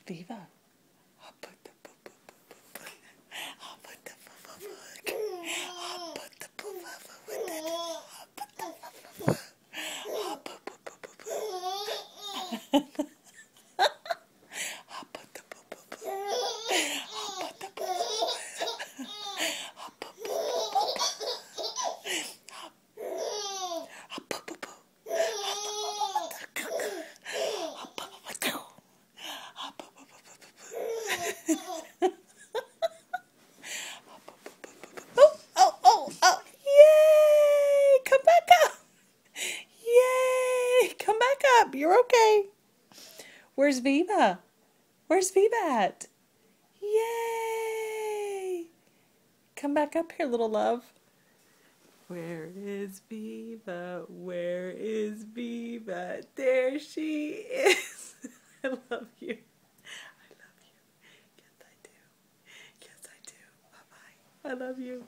Viva. I'll put the I'll put the I'll put the oh, yay! Come back up. Yay! Come back up. You're okay. Where's Viva? Where's Viva at? Yay! Come back up here, little love. Where is Viva? Where is Viva? There she is. I love you. I love you. Yes, I do. Yes, I do. Bye-bye. I love you.